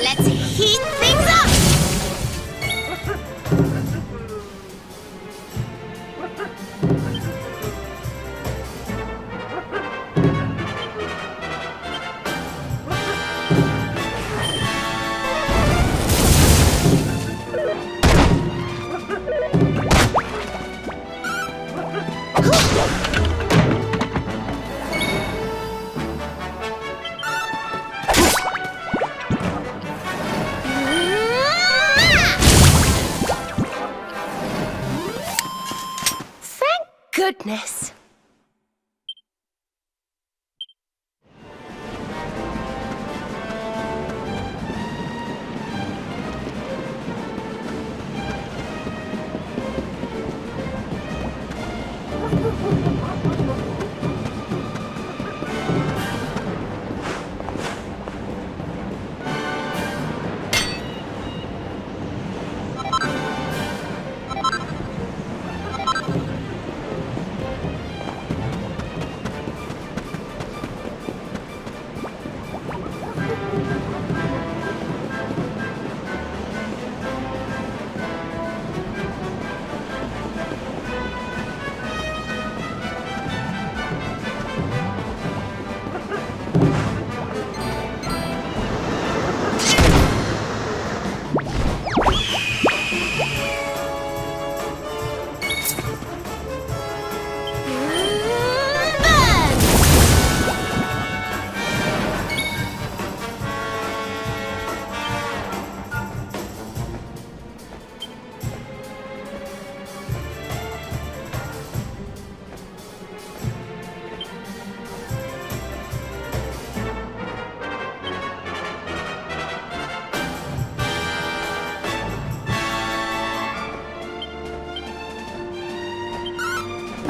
Let's heat things up! Thank goodness.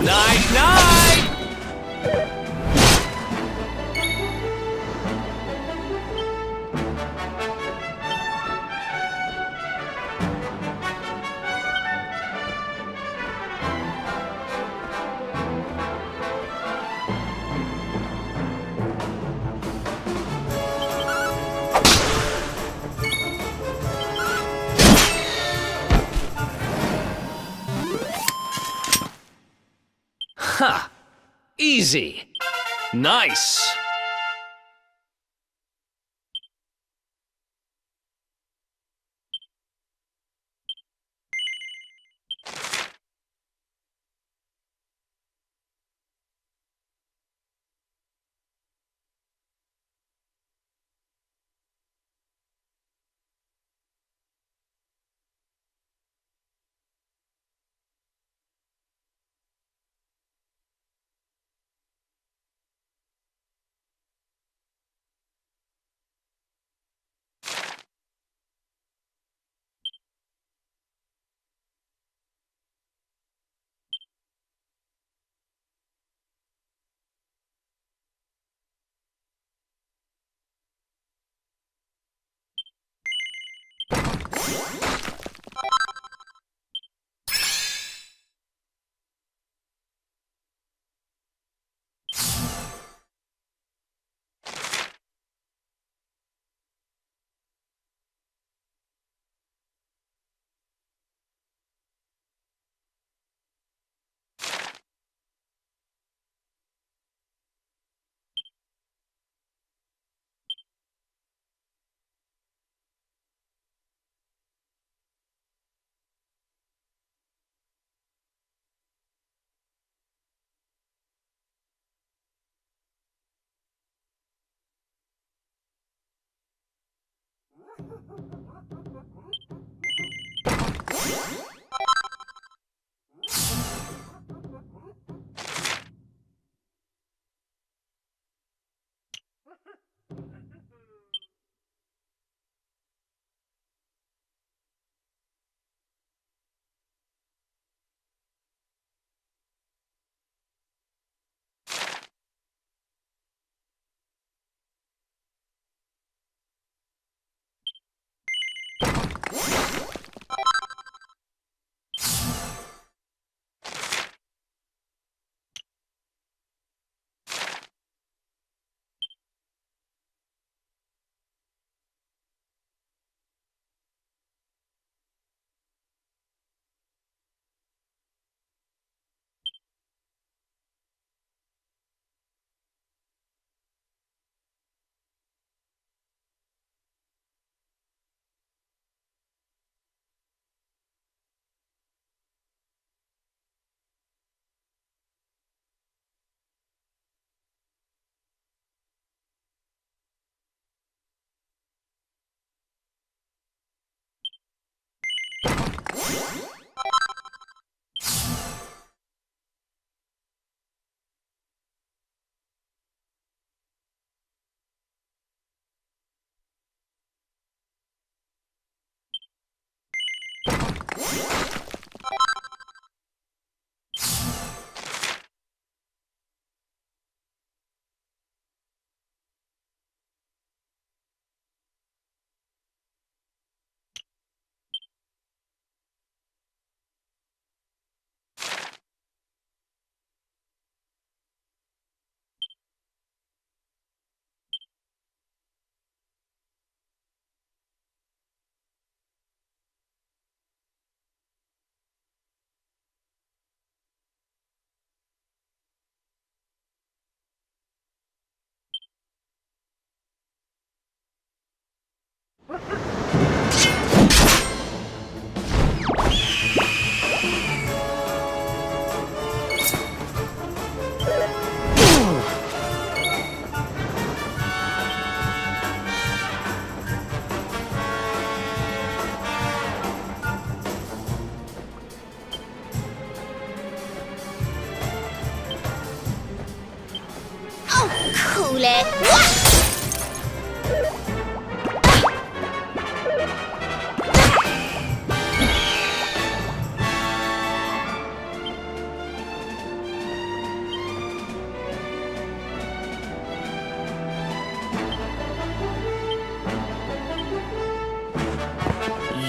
Night, night! Ha! Easy. Nice.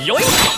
Yoink!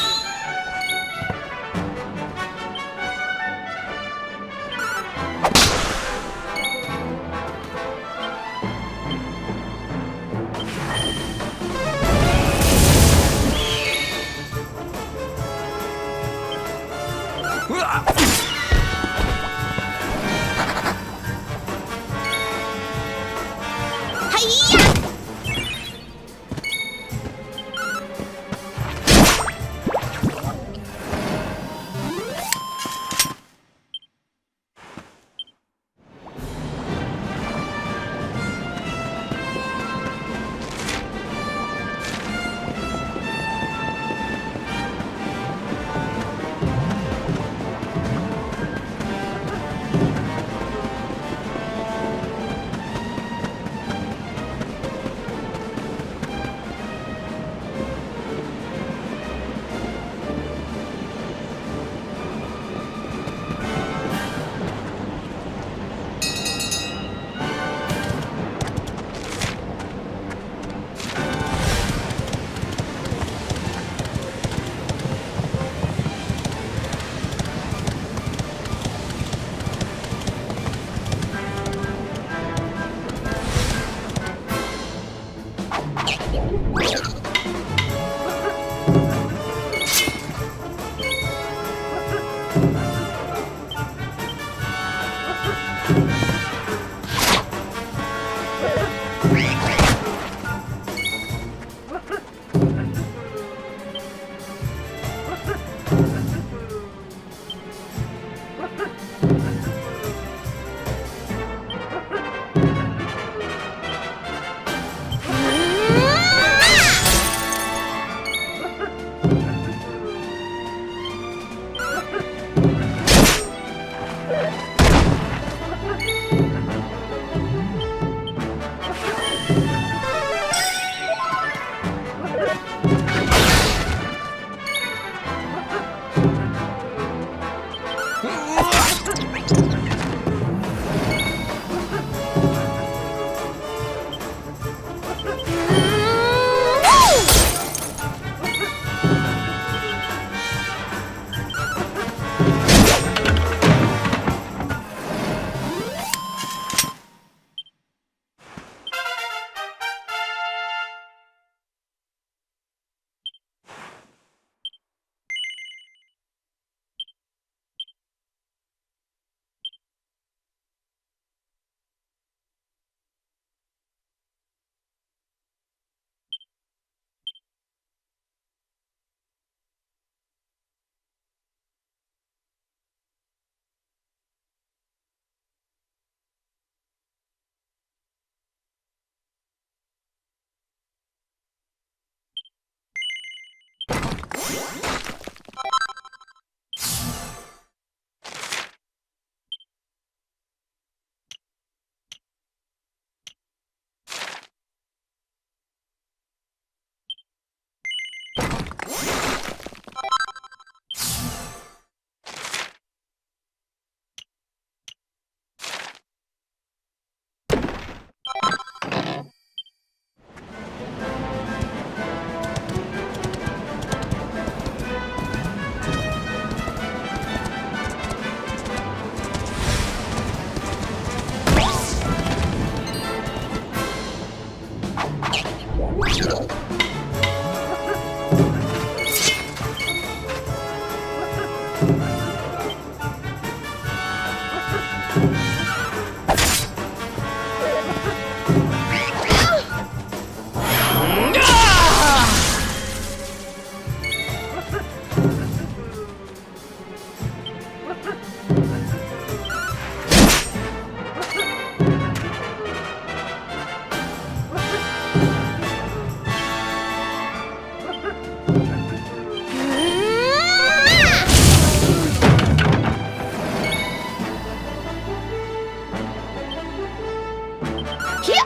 Hi-ya!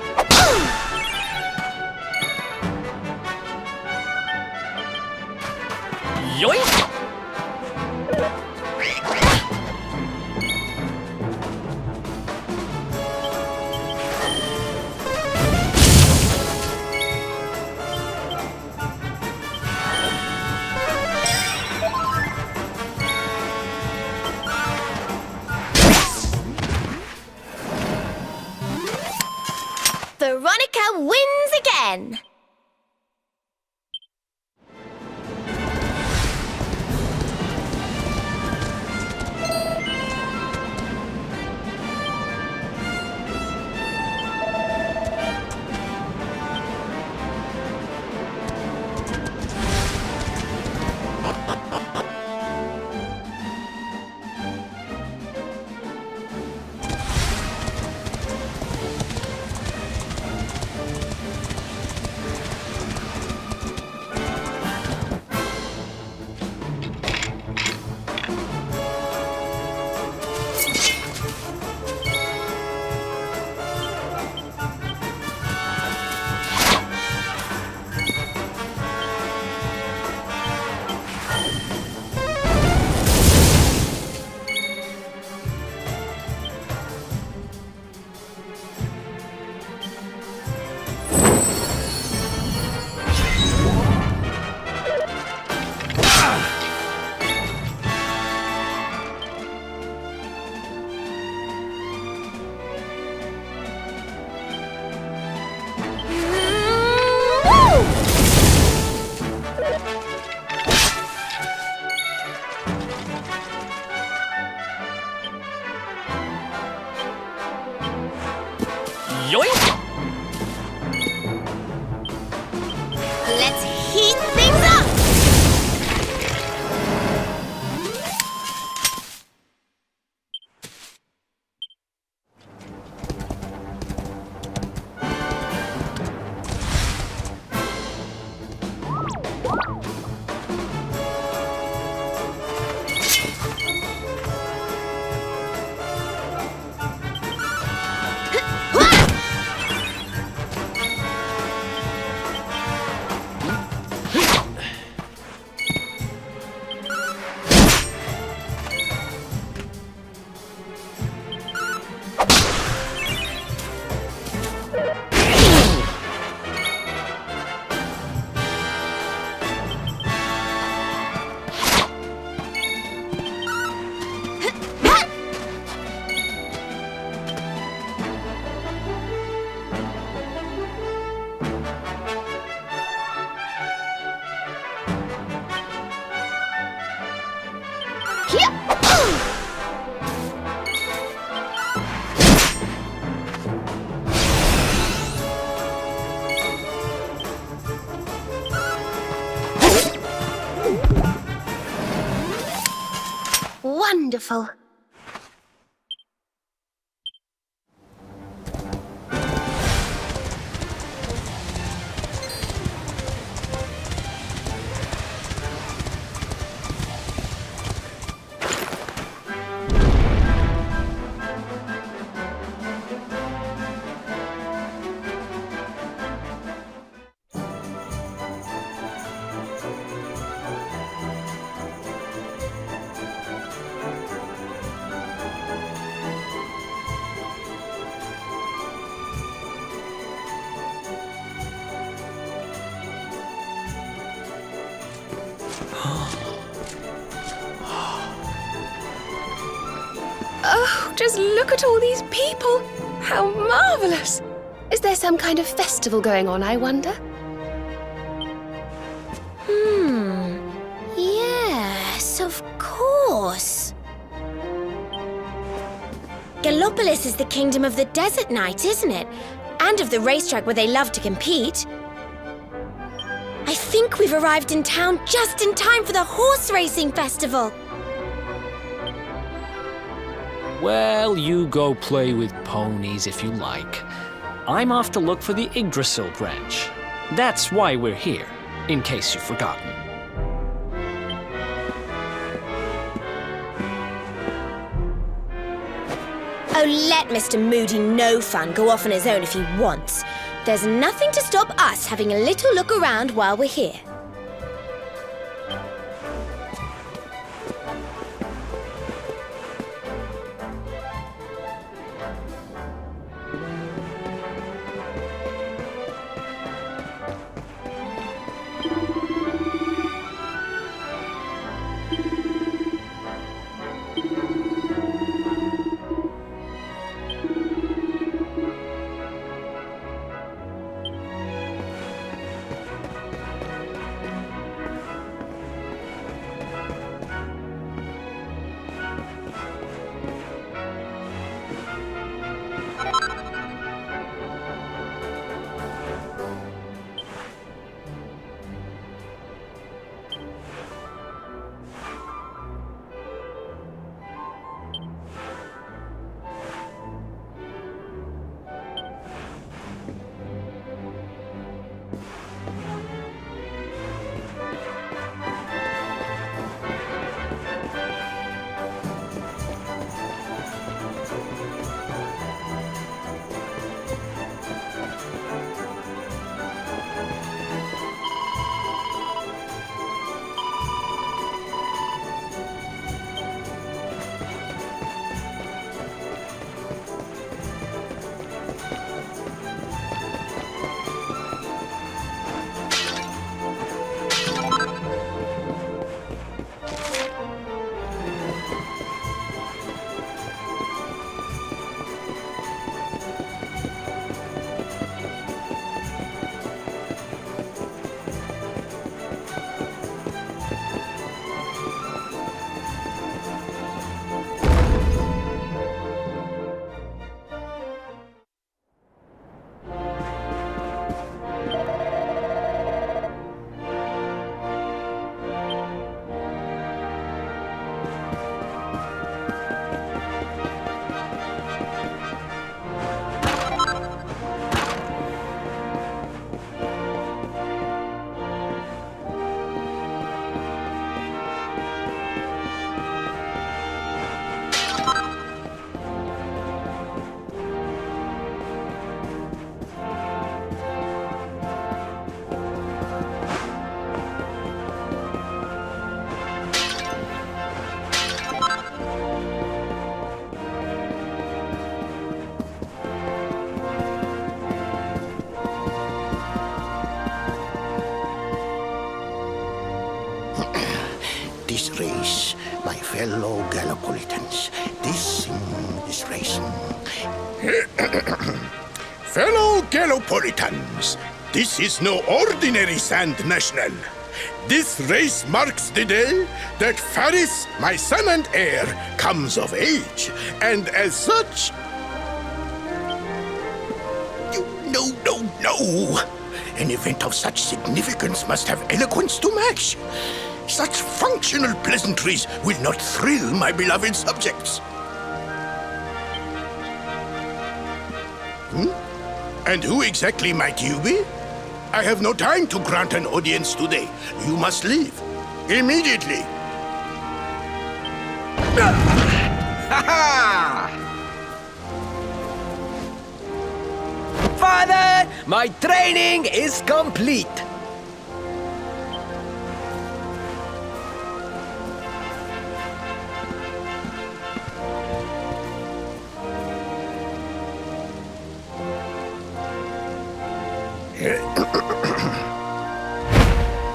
Yoink! wonderful. Oh, just look at all these people! How marvellous! Is there some kind of festival going on, I wonder? Yes, of course. Gallopolis is the kingdom of the desert knight, isn't it? And of the racetrack where they love to compete. I think we've arrived in town just in time for the horse racing festival. Well, you go play with ponies if you like. I'm off to look for the Yggdrasil branch. That's why we're here, in case you've forgotten. Oh, let Mr. Moody No Fun go off on his own if he wants. There's nothing to stop us having a little look around while we're here. This race, my fellow Gallopolitans, this race. Fellow Gallopolitans, this is no ordinary Sand National. This race marks the day that Faris, my son and heir, comes of age, and as such... No. An event of such significance must have eloquence to match. Such functional pleasantries will not thrill my beloved subjects. And who exactly might you be? I have no time to grant an audience today. You must leave. Immediately. Father, my training is complete.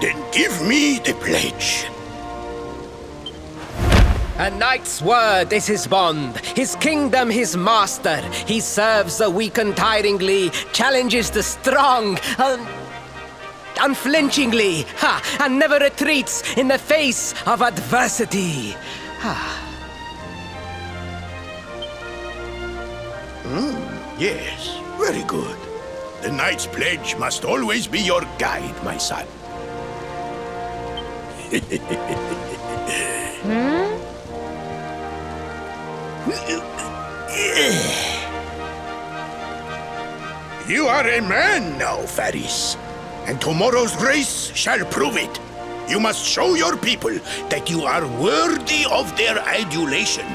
Then give me the pledge. A knight's word is his bond, his kingdom his master. He serves the weak untiringly, challenges the strong unflinchingly, and never retreats in the face of adversity. Yes, very good. The knight's pledge must always be your guide, my son. You are a man now, Faris. And tomorrow's race shall prove it. You must show your people that you are worthy of their adulation.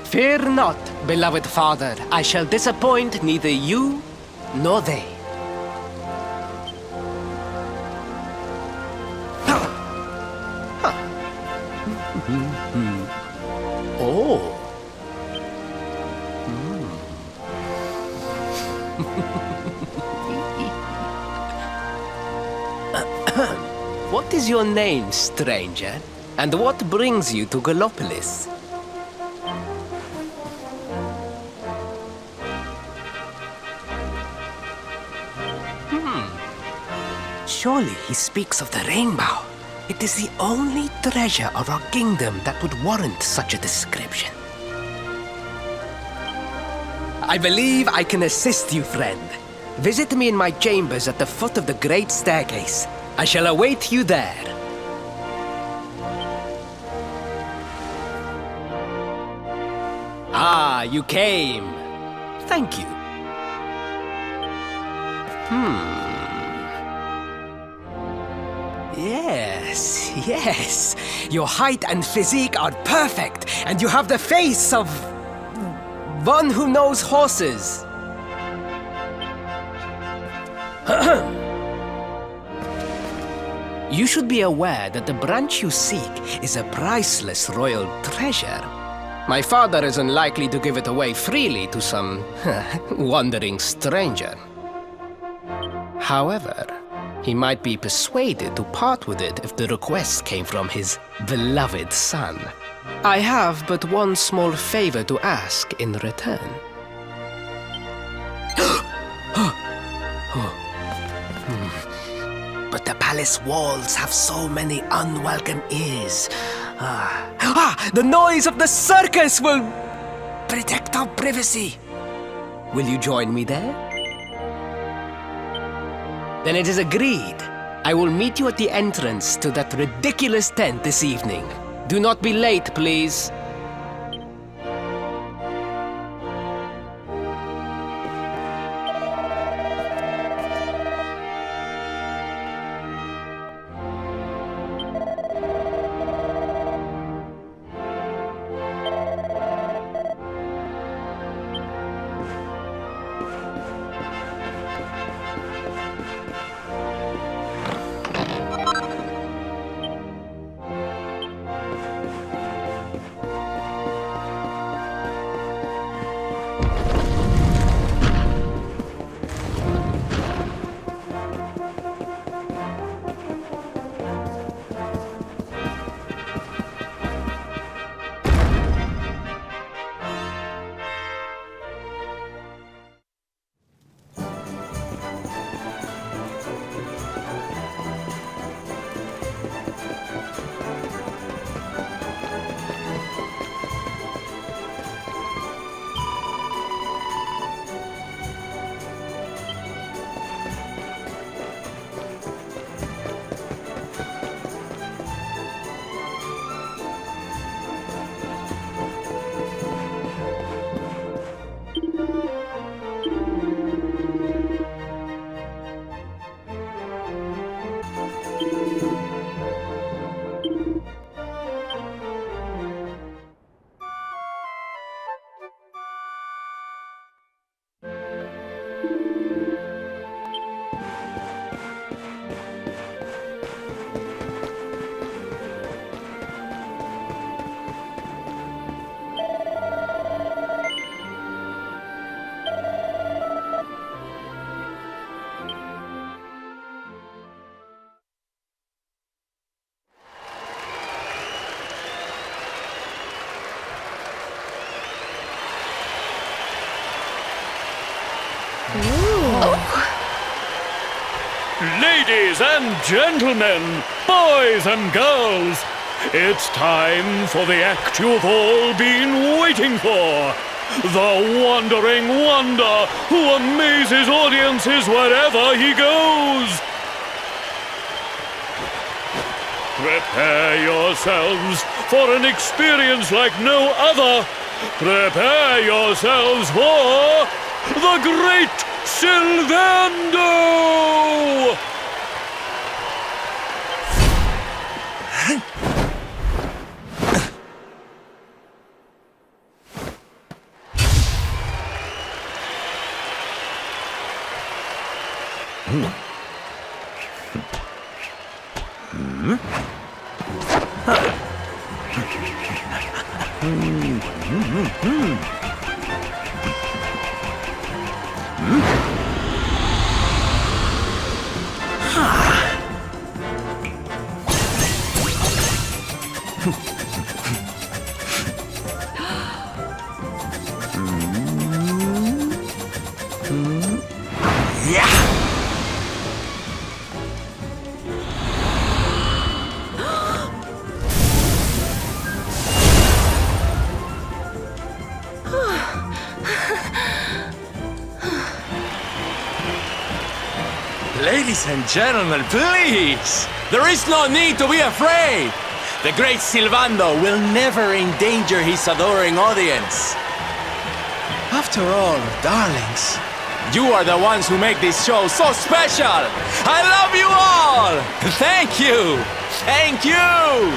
Fear not, beloved father. I shall disappoint neither you nor they. Oh. What is your name, stranger? And what brings you to Gallopolis? Surely he speaks of the rainbow. It is the only treasure of our kingdom that would warrant such a description. I believe I can assist you, friend. Visit me in my chambers at the foot of the great staircase. I shall await you there. Ah, you came. Thank you. Yes. Your height and physique are perfect, and you have the face of one who knows horses. You should be aware that the branch you seek is a priceless royal treasure. My father is unlikely to give it away freely to some wandering stranger. However, he might be persuaded to part with it if the request came from his beloved son. I have but one small favor to ask in return. But the palace walls have so many unwelcome ears. The noise of the circus will protect our privacy. Will you join me there? Then it is agreed. I will meet you at the entrance to that ridiculous tent this evening. Do not be late, please. Ladies and gentlemen, boys and girls, it's time for the act you've all been waiting for. The Wandering Wonder who amazes audiences wherever he goes. Prepare yourselves for an experience like no other. Prepare yourselves for the Great Sylvando! Ladies and gentlemen, please! There is no need to be afraid! The great Sylvando will never endanger his adoring audience. After all, darlings, you are the ones who make this show so special! I love you all! Thank you! Thank you!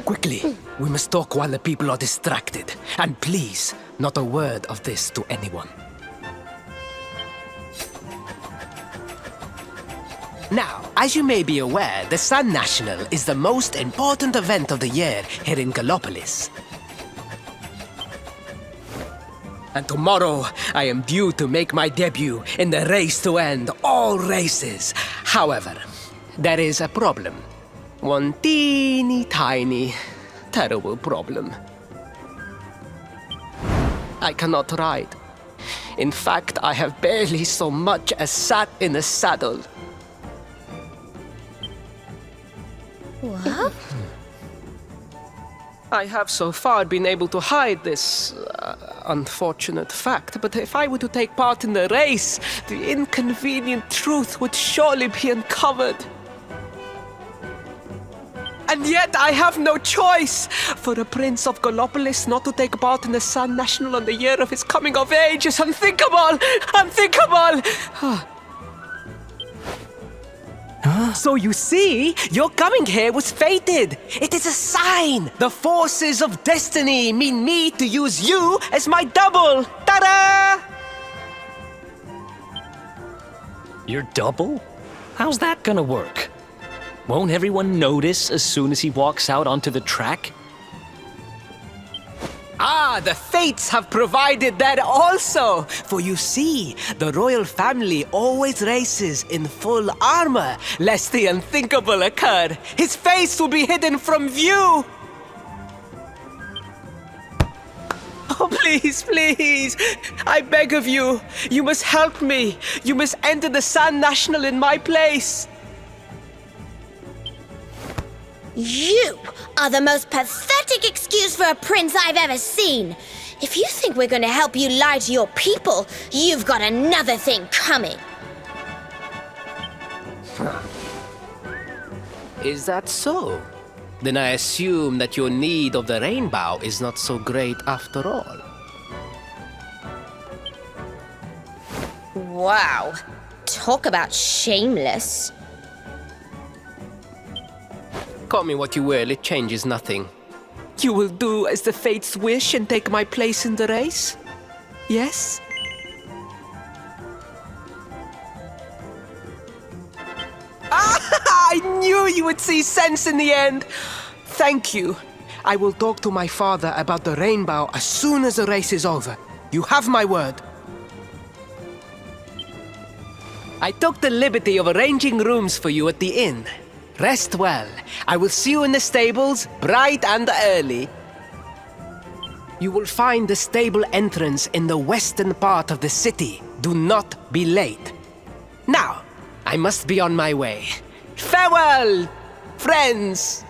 Quickly, we must talk while the people are distracted. And please, not a word of this to anyone. Now, as you may be aware, the Sun National is the most important event of the year here in Gallopolis. And tomorrow, I am due to make my debut in the race to end all races. However, there is a problem. One teeny tiny, terrible problem. I cannot ride. In fact, I have barely so much as sat in a saddle. What? I have so far been able to hide this unfortunate fact, but if I were to take part in the race, the inconvenient truth would surely be uncovered. And yet I have no choice! For a prince of Gallopolis not to take part in the Sun National on the year of his coming of age is unthinkable! Unthinkable! So you see, your coming here was fated! It is a sign! The forces of destiny mean me to use you as my double! Ta-da! Your double? How's that gonna work? Won't everyone notice as soon as he walks out onto the track? Ah, the fates have provided that also! For you see, the royal family always races in full armor, lest the unthinkable occur. His face will be hidden from view! Oh, please, please! I beg of you, you must help me! You must enter the Sun National in my place! You are the most pathetic excuse for a prince I've ever seen. If you think we're going to help you lie to your people, you've got another thing coming. Is that so? Then I assume that your need of the rainbow is not so great after all. Wow. Talk about shameless. Call me what you will, it changes nothing. You will do as the fates wish and take my place in the race? Yes? I knew you would see sense in the end! Thank you. I will talk to my father about the rainbow as soon as the race is over. You have my word. I took the liberty of arranging rooms for you at the inn. Rest well. I will see you in the stables, bright and early. You will find the stable entrance in the western part of the city. Do not be late. Now, I must be on my way. Farewell, friends!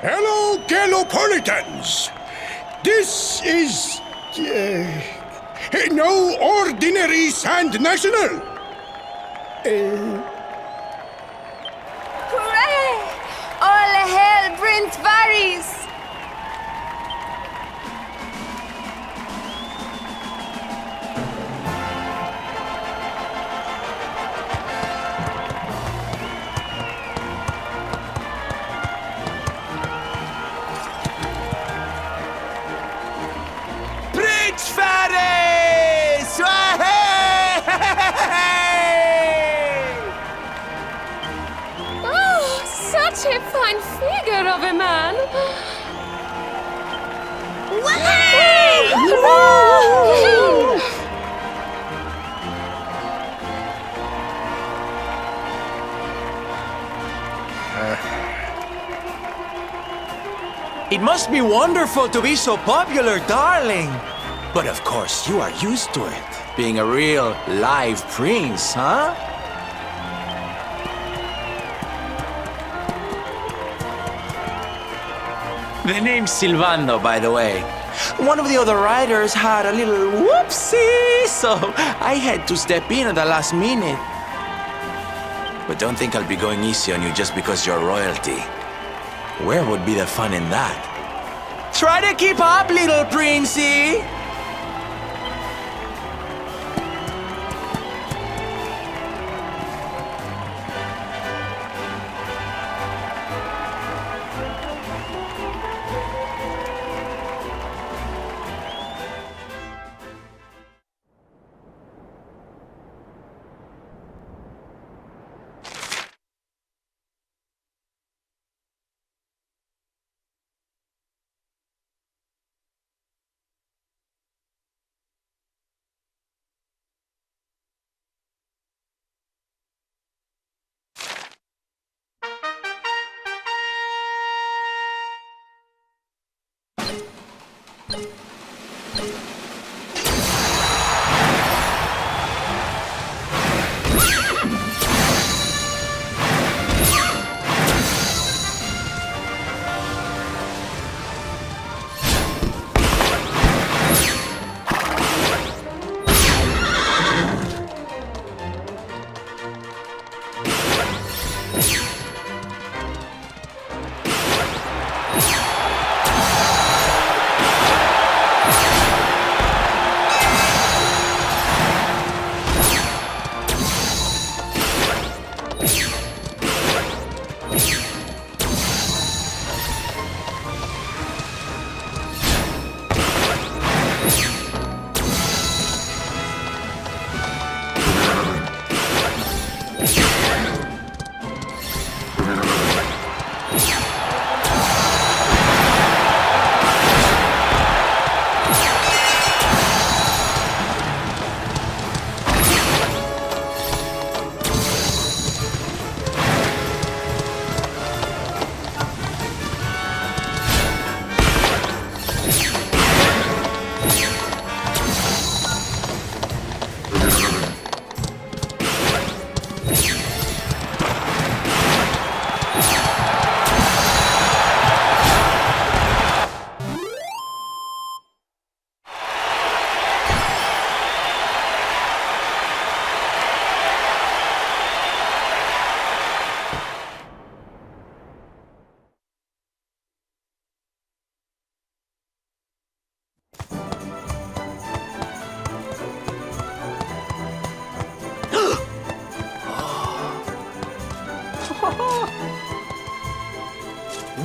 Hello, Galopolitans! This is... no ordinary Sand National! Hooray! All hail Prince Varys! Prince Varys! figure of a man. It must be wonderful to be so popular, darling. But of course, you are used to it. Being a real live prince, huh? The name's Silvando, by the way. One of the other riders had a little whoopsie, so I had to step in at the last minute. But don't think I'll be going easy on you just because you're royalty. Where would be the fun in that? Try to keep up, little princey!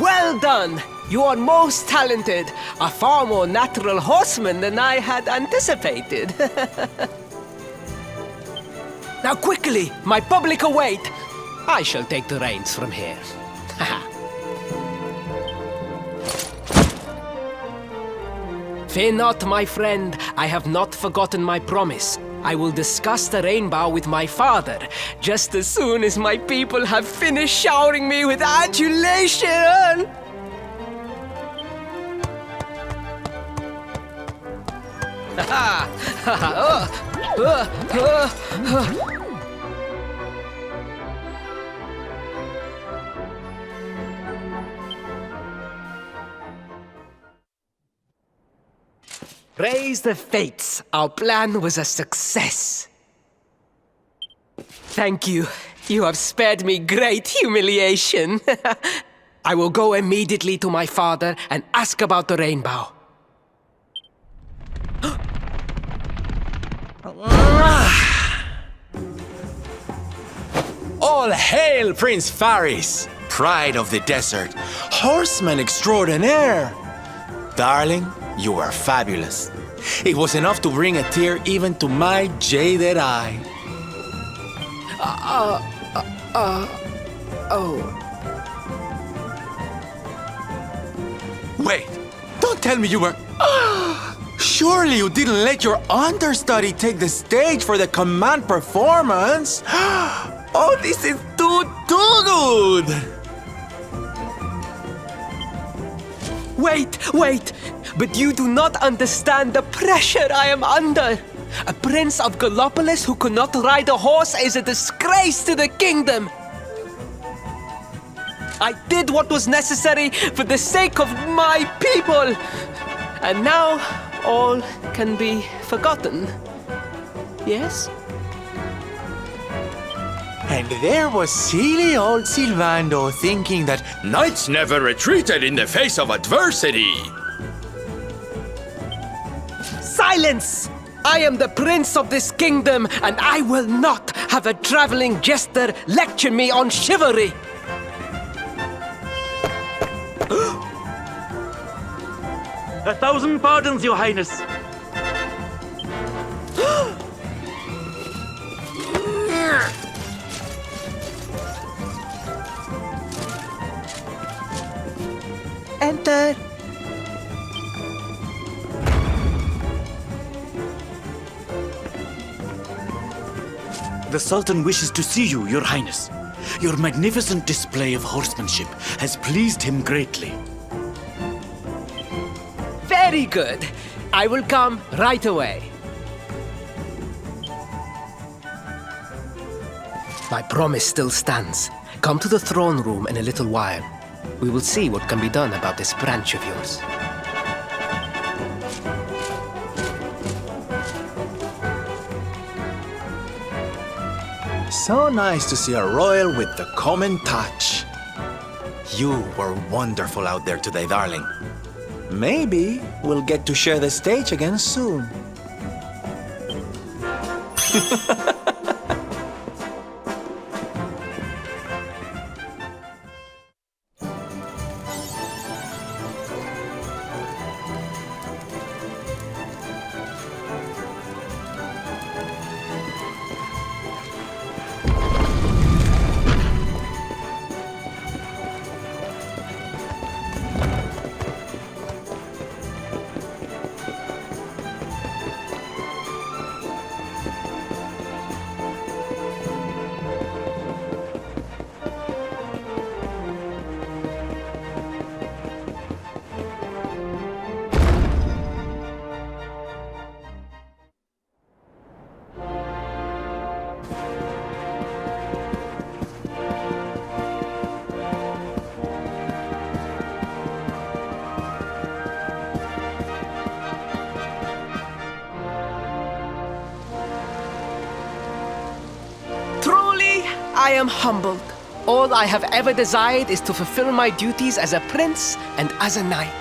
Well done! You are most talented. A far more natural horseman than I had anticipated. Now quickly, my public await. I shall take the reins from here. Fear not, my friend. I have not forgotten my promise. I will discuss the rainbow with my father, just as soon as my people have finished showering me with adulation. Raise the fates. Our plan was a success. Thank you. You have spared me great humiliation. I will go immediately to my father and ask about the rainbow. All hail Prince Faris, pride of the desert, horseman extraordinaire. Darling, you are fabulous. It was enough to bring a tear even to my jaded eye. Wait, don't tell me you were... Surely you didn't let your understudy take the stage for the command performance? Oh, this is too good! Wait! But you do not understand the pressure I am under. A prince of Gallopolis who could not ride a horse is a disgrace to the kingdom. I did what was necessary for the sake of my people. And now all can be forgotten. Yes? And there was silly old Silvando thinking that knights never retreated in the face of adversity. Silence! I am the prince of this kingdom, and I will not have a traveling jester lecture me on chivalry. 1,000 pardons, Your Highness. Enter. The Sultan wishes to see you, Your Highness. Your magnificent display of horsemanship has pleased him greatly. Very good. I will come right away. My promise still stands. Come to the throne room in a little while. We will see what can be done about this branch of yours. So nice to see a royal with the common touch. You were wonderful out there today, darling. Maybe we'll get to share the stage again soon. I am humbled. All I have ever desired is to fulfill my duties as a prince and as a knight.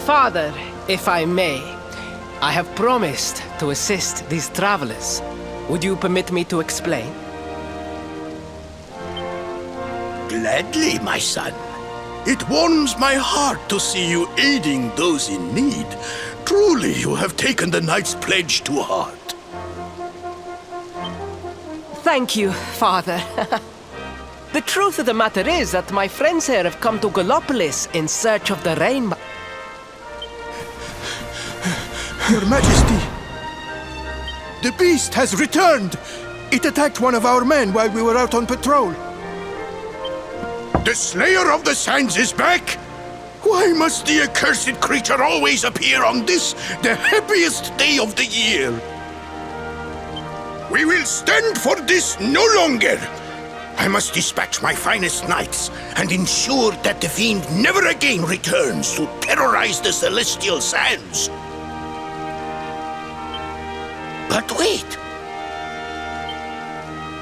Father, if I may, I have promised to assist these travelers. Would you permit me to explain? Gladly, my son. It warms my heart to see you aiding those in need. Truly, you have taken the knight's pledge to heart. Thank you, Father. The truth of the matter is that my friends here have come to Gallopolis in search of the rainbow. Your Majesty, the beast has returned. It attacked one of our men while we were out on patrol. The Slayer of the Sands is back? Why must the accursed creature always appear on this, the happiest day of the year? We will stand for this no longer. I must dispatch my finest knights and ensure that the fiend never again returns to terrorize the celestial sands. But wait!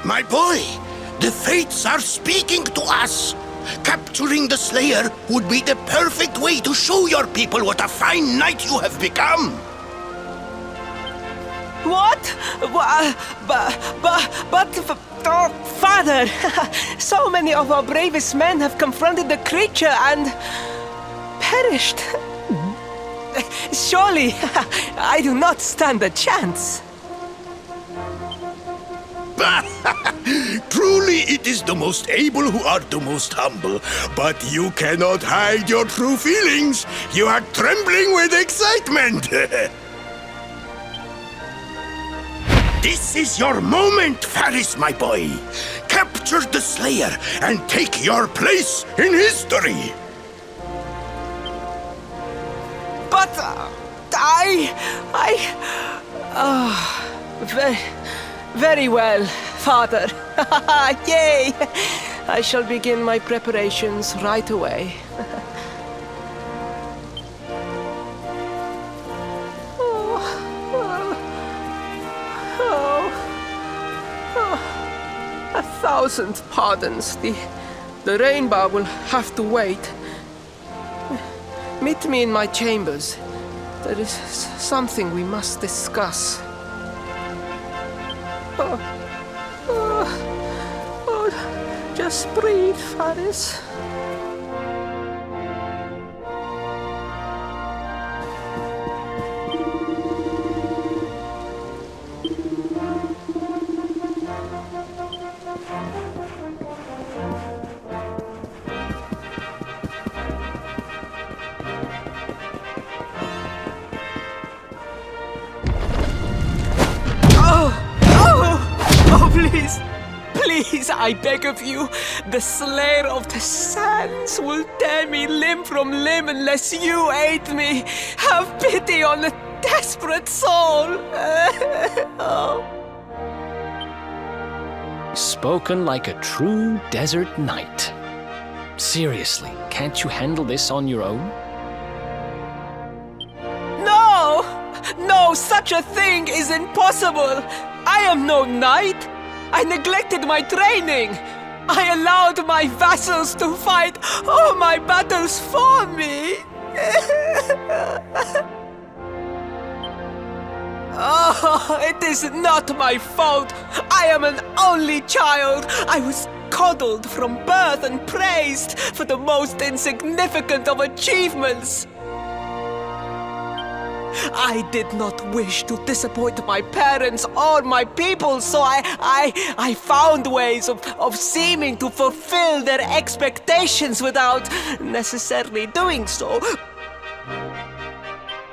My boy, the fates are speaking to us. Capturing the Slayer would be the perfect way to show your people what a fine knight you have become. What? Oh, Father! So many of our bravest men have confronted the creature and perished. Surely, I do not stand a chance. Truly, it is the most able who are the most humble. But you cannot hide your true feelings. You are trembling with excitement. This is your moment, Faris, my boy. Capture the Slayer and take your place in history. But very well, Father. Yay! I shall begin my preparations right away. A thousand pardons. The rainbow will have to wait. Meet me in my chambers. There is something we must discuss. Just breathe, Faris. Please, I beg of you, the Slayer of the Sands will tear me limb from limb unless you aid me. Have pity on a desperate soul. Spoken like a true desert knight. Seriously, can't you handle this on your own? No, such a thing is impossible. I am no knight. I neglected my training. I allowed my vassals to fight all my battles for me. Oh, it is not my fault. I am an only child. I was coddled from birth and praised for the most insignificant of achievements. I did not wish to disappoint my parents or my people, so I found ways of seeming to fulfill their expectations without necessarily doing so.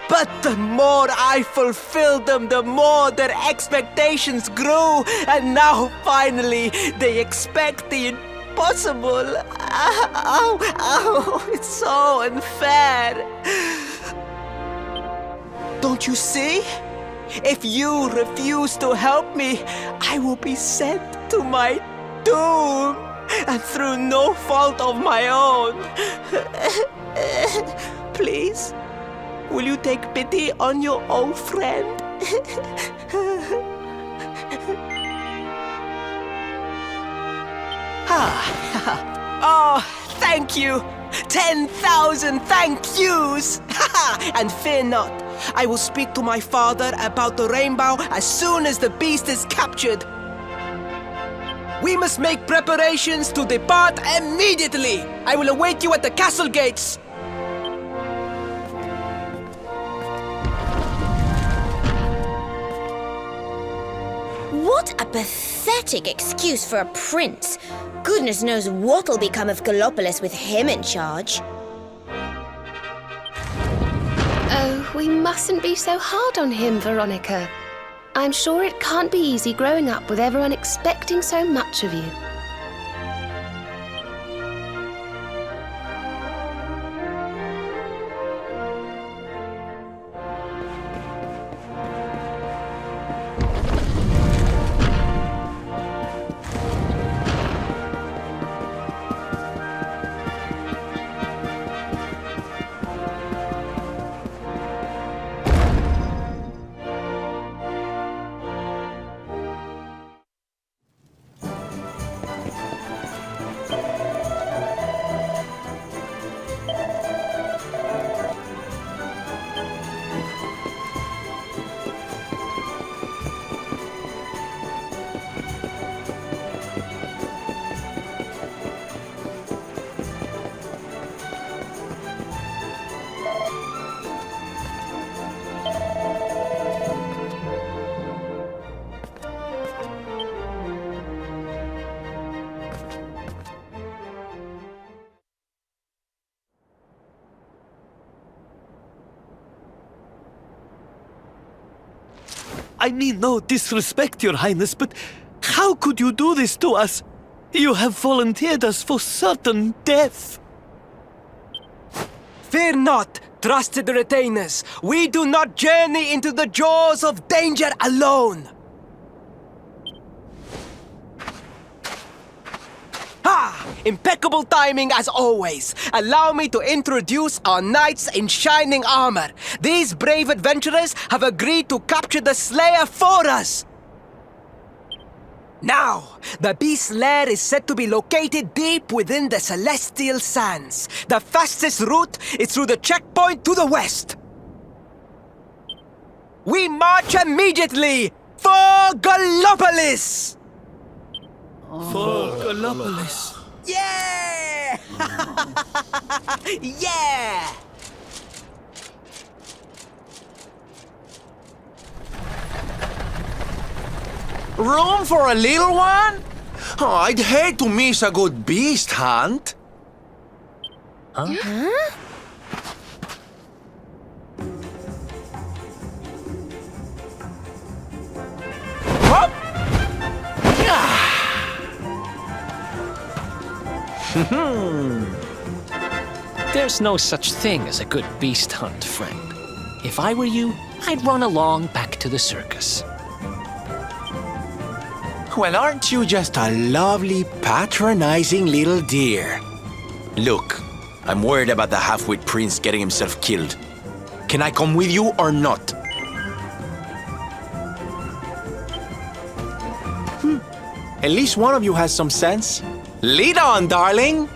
But the more I fulfilled them, the more their expectations grew, and now finally they expect the impossible. Ow, it's so unfair. Don't you see? If you refuse to help me, I will be sent to my doom, and through no fault of my own. Please, will you take pity on your old friend? Oh, thank you! 10,000 thank yous! And fear not, I will speak to my father about the rainbow as soon as the beast is captured. We must make preparations to depart immediately. I will await you at the castle gates. What a pathetic excuse for a prince. Goodness knows what'll become of Gallopolis with him in charge. Oh, we mustn't be so hard on him, Veronica. I'm sure it can't be easy growing up with everyone expecting so much of you. I mean no disrespect, Your Highness, but how could you do this to us? You have volunteered us for certain death. Fear not, trusted retainers. We do not journey into the jaws of danger alone. Impeccable timing as always. Allow me to introduce our knights in shining armor. These brave adventurers have agreed to capture the Slayer for us. Now, the beast's lair is said to be located deep within the Celestial Sands. The fastest route is through the checkpoint to the west. We march immediately for Gallopolis! For Gallopolis. Yeah! Yeah! Room for a little one? Oh, I'd hate to miss a good beast hunt. Hop! There's no such thing as a good beast hunt, friend. If I were you, I'd run along back to the circus. Well, aren't you just a lovely, patronizing little dear? Look, I'm worried about the half-wit prince getting himself killed. Can I come with you or not? At least one of you has some sense. Lead on, darling!